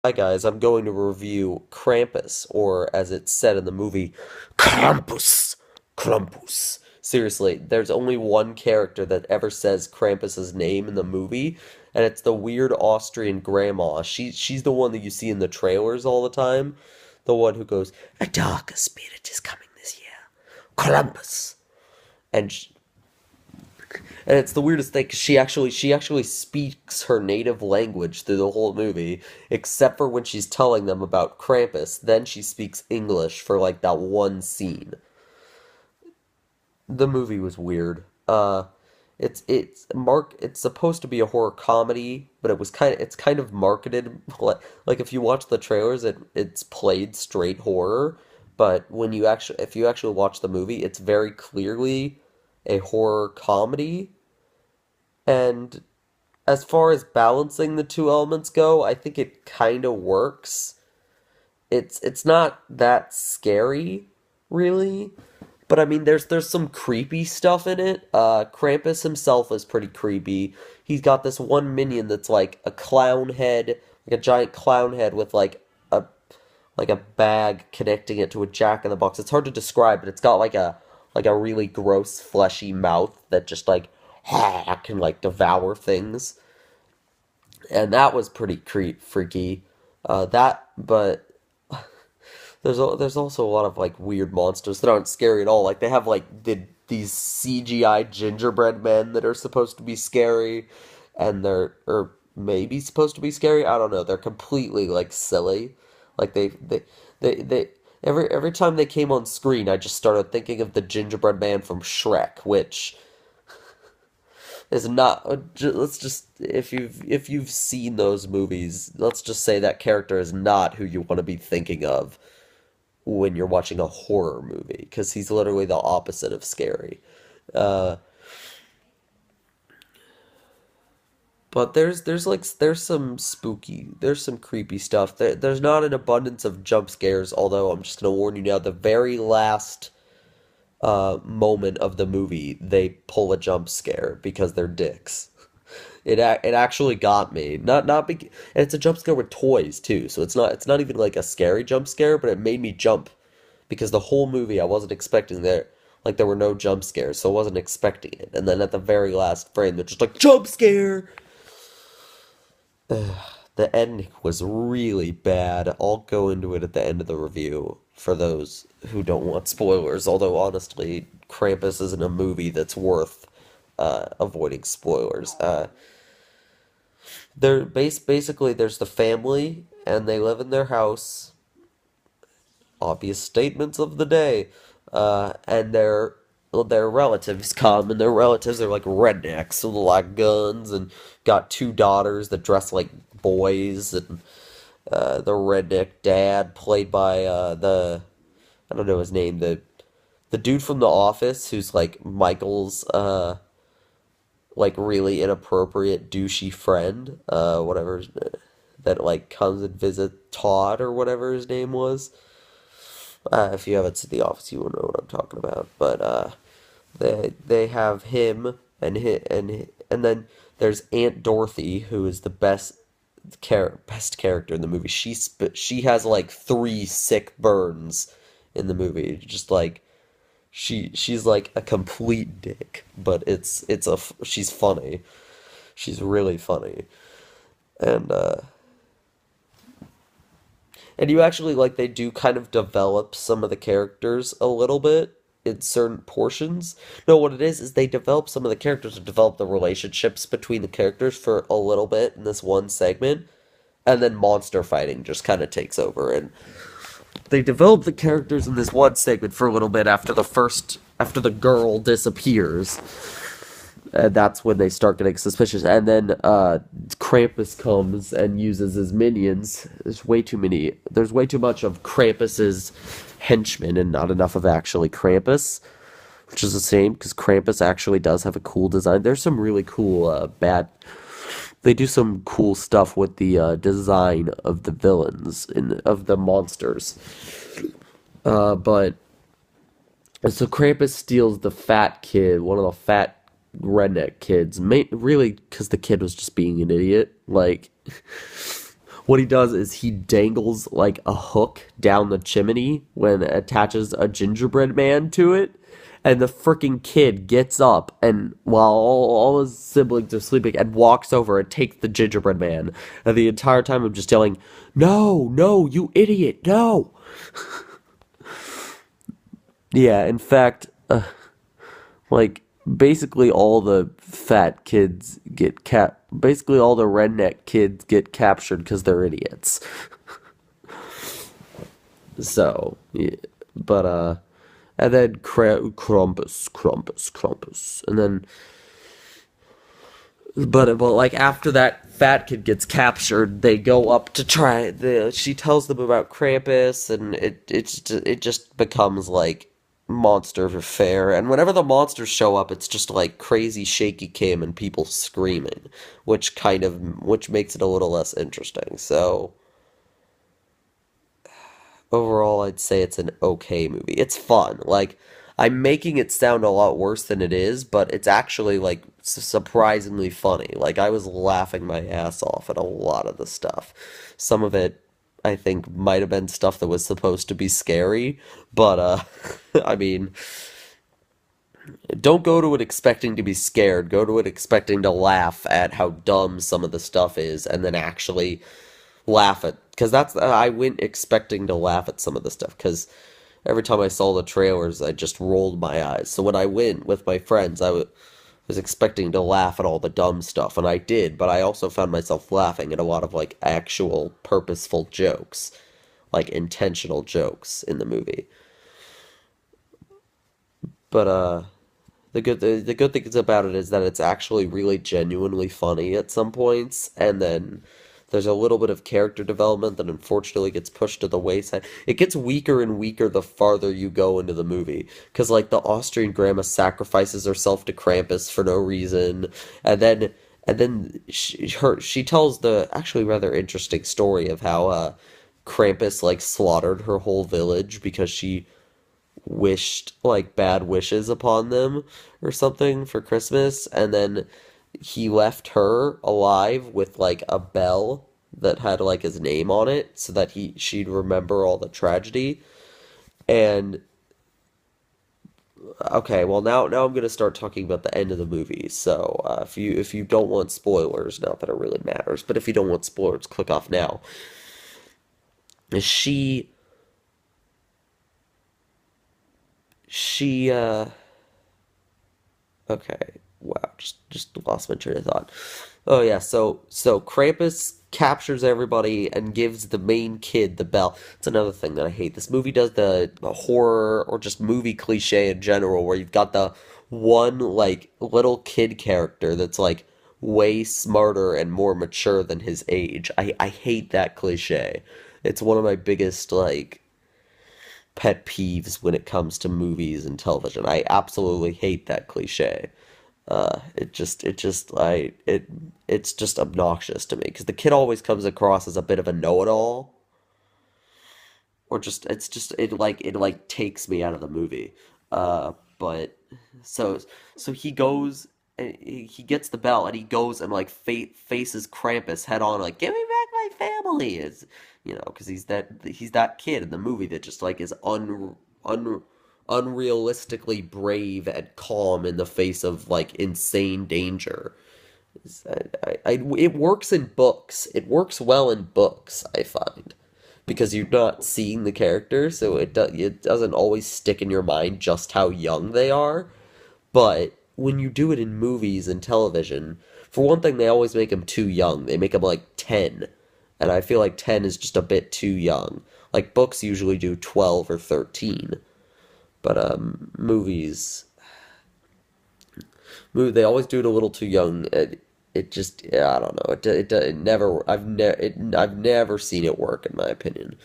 Hi guys, I'm going to review Krampus, or as it's said in the movie, Krampus. Krampus. Seriously, there's only one character that ever says Krampus's name in the movie, and it's the weird Austrian grandma. She's the one that you see in the trailers all the time. The one who goes, "A darker spirit is coming this year. Krampus." And and it's the weirdest thing 'cause she actually speaks her native language through the whole movie, except for when she's telling them about Krampus. Then she speaks English for like that one scene. The movie was weird. It's supposed to be a horror comedy, but it's kind of marketed like if you watch the trailers, it's played straight horror. But when you actually if you actually watch the movie, it's very clearly a horror comedy. And as far as balancing the two elements go, I think it kind of works. It's not that scary, really. But I mean, there's some creepy stuff in it. Krampus himself is pretty creepy. He's got this one minion that's like a clown head, like a giant clown head with like a bag connecting it to a jack in the box. It's hard to describe, but it's got like a really gross fleshy mouth that just like can like devour things. And that was pretty freaky. But there's also a lot of like weird monsters that aren't scary at all. Like they have like these CGI gingerbread men that are supposed to be scary, and they're or maybe supposed to be scary. I don't know. They're completely like silly. Like they every time they came on screen, I just started thinking of the gingerbread man from Shrek, which is not. Let's just if you've seen those movies, let's just say that character is not who you want to be thinking of when you're watching a horror movie, because he's literally the opposite of scary. Uh, but there's some creepy stuff. There's not an abundance of jump scares, although I'm just gonna warn you now, the very last moment of the movie, they pull a jump scare because they're dicks. It actually got me. Not big. And it's a jump scare with toys too, so it's not even like a scary jump scare, but it made me jump because the whole movie I wasn't expecting there were no jump scares, so I wasn't expecting it. And then at the very last frame, they're just like jump scare. The ending was really bad. I'll go into it at the end of the review for those who don't want spoilers. Although honestly, Krampus isn't a movie that's worth avoiding spoilers. Basically there's the family and they live in their house. Obvious statements of the day. And their relatives come, and their relatives are like rednecks with like guns and got two daughters that dress like boys, and the redneck dad played by the I don't know his name, the dude from The Office who's like Michael's like really inappropriate douchey friend, whatever that like comes and visit Todd or whatever his name was. If you haven't seen The Office, you won't know what I'm talking about. But they have him and then there's Aunt Dorothy, who is the best character in the movie. She has like three sick burns in the movie. Just like she's like a complete dick, but she's funny. She's really funny. And you actually like they do kind of develop some of the characters a little bit in certain portions. No, what it is they develop some of the characters, or develop the relationships between the characters for a little bit in this one segment, and then monster fighting just kind of takes over. And they develop the characters in this one segment for a little bit after the girl disappears. And that's when they start getting suspicious. And then Krampus comes and uses his minions. There's way too much of Krampus's henchmen and not enough of actually Krampus, which is a shame because Krampus actually does have a cool design. There's some really cool they do some cool stuff with the design of the villains of the monsters. But so Krampus steals the fat kid, one of the fat redneck kids, really because the kid was just being an idiot. Like, what he does is he dangles like a hook down the chimney when it attaches a gingerbread man to it. And the freaking kid gets up and while all his siblings are sleeping and walks over and takes the gingerbread man. And the entire time I'm just yelling, "No, no, you idiot, no!" Yeah, in fact, like basically all the fat kids get basically all the redneck kids get captured because they're idiots. So, yeah, but and then Krampus, and then but like after that fat kid gets captured, they go up to try. She tells them about Krampus, and it just becomes like monster fair. And whenever the monsters show up, it's just like crazy shaky cam and people screaming, which makes it a little less interesting. So overall, I'd say it's an okay movie. It's fun. Like, I'm making it sound a lot worse than it is, but it's actually like surprisingly funny. Like, I was laughing my ass off at a lot of the stuff. Some of it, I think, might have been stuff that was supposed to be scary, but I mean, don't go to it expecting to be scared. Go to it expecting to laugh at how dumb some of the stuff is, and then actually laugh at because that's I went expecting to laugh at some of the stuff because every time I saw the trailers I just rolled my eyes. So when I went with my friends was expecting to laugh at all the dumb stuff and I did, but I also found myself laughing at a lot of like actual purposeful jokes, like intentional jokes in the movie. But the good things about it is that it's actually really genuinely funny at some points, and then there's a little bit of character development that unfortunately gets pushed to the wayside. It gets weaker and weaker the farther you go into the movie, because like the Austrian grandma sacrifices herself to Krampus for no reason, and then she tells the actually rather interesting story of how Krampus like slaughtered her whole village because she wished like bad wishes upon them or something for Christmas, and then he left her alive with like a bell that had like his name on it so that she'd remember all the tragedy. And okay, well now I'm gonna start talking about the end of the movie. So if you don't want spoilers, not that it really matters, but if you don't want spoilers, click off now. She she okay. Wow, just lost my train of thought. Oh yeah, so Krampus captures everybody and gives the main kid the bell. It's another thing that I hate. This movie does the horror or just movie cliche in general, where you've got the one like little kid character that's like way smarter and more mature than his age. I hate that cliche. It's one of my biggest like pet peeves when it comes to movies and television. I absolutely hate that cliche. It's just obnoxious to me because the kid always comes across as a bit of a know-it-all, or just it's just it like takes me out of the movie. But so so he goes and he gets the bell and he goes and like faces Krampus head on like give me back my family is because he's that kid in the movie that just like is un unrealistically brave and calm in the face of like insane danger. It works in books. It works well in books, I find, because you're not seeing the characters, so it doesn't always stick in your mind just how young they are. But when you do it in movies and television, for one thing, they always make them too young. They make them like 10, and I feel like 10 is just a bit too young. Like books usually do 12 or 13, but they always do it a little too young. It just yeah, I don't know. It never I've never seen it work in my opinion.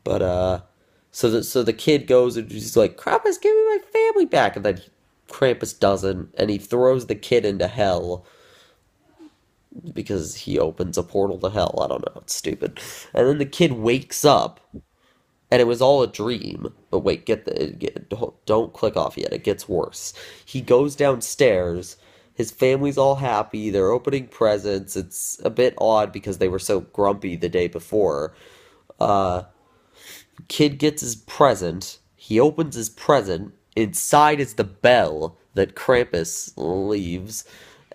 But so the kid goes and he's like, Krampus, give me my family back, and then Krampus doesn't, and he throws the kid into hell because he opens a portal to hell. I don't know. It's stupid. And then the kid wakes up and it was all a dream. But wait, don't click off yet. It gets worse. He goes downstairs. His family's all happy. They're opening presents. It's a bit odd because they were so grumpy the day before. Uh, Kid gets his present. He opens his present. Inside is the bell that Krampus leaves.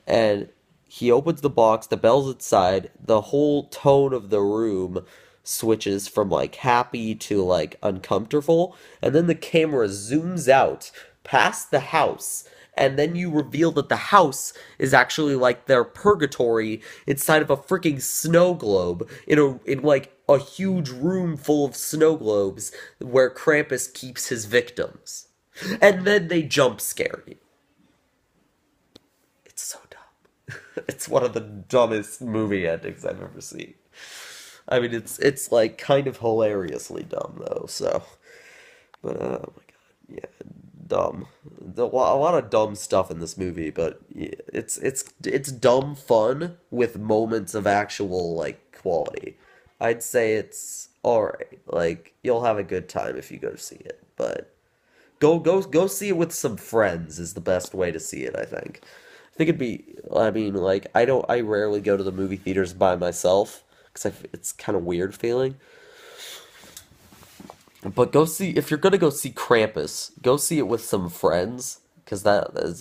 And he opens the box. The bell's inside. The whole tone of the room switches from like happy to like uncomfortable. And then the camera zooms out past the house, and then you reveal that the house is actually like their purgatory inside of a freaking snow globe in like a huge room full of snow globes where Krampus keeps his victims. And then they jump scare you. It's so dumb. It's one of the dumbest movie endings I've ever seen. I mean, it's like kind of hilariously dumb though. So, but oh my god, yeah, dumb. A lot of dumb stuff in this movie, but yeah, it's dumb fun with moments of actual like quality. I'd say it's all right. Like you'll have a good time if you go to see it, but go see it with some friends is the best way to see it, I think. I think it'd be, I mean, like I rarely go to the movie theaters by myself because it's kind of weird feeling. But go see, if you're gonna go see Krampus, go see it with some friends, because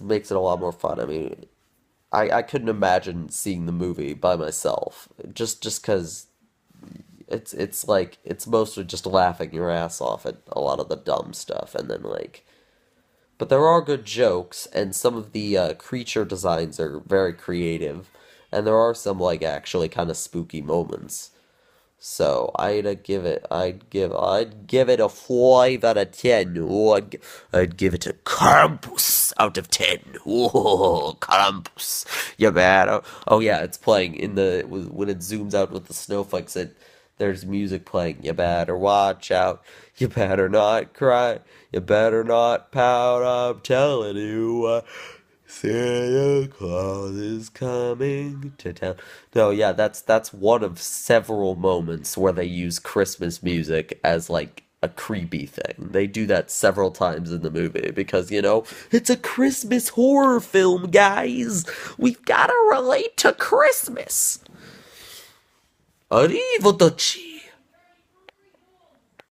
makes it a lot more fun. I mean, I couldn't imagine seeing the movie by myself, just because it's like it's mostly just laughing your ass off at a lot of the dumb stuff, and then like, but there are good jokes, and some of the creature designs are very creative, and there are some like actually kind of spooky moments. So I'd give it a 5 out of 10. Oh, I'd give it a Krampus out of 10. Oh, Krampus, you bad. Oh yeah, it's playing in the when it zooms out with the snowflakes. There's music playing. You better watch out. You better not cry. You better not pout. I'm telling you. Santa Claus is coming to town. No, yeah, that's one of several moments where they use Christmas music as like a creepy thing. They do that several times in the movie because, it's a Christmas horror film, guys. We've got to relate to Christmas. Arrivederci.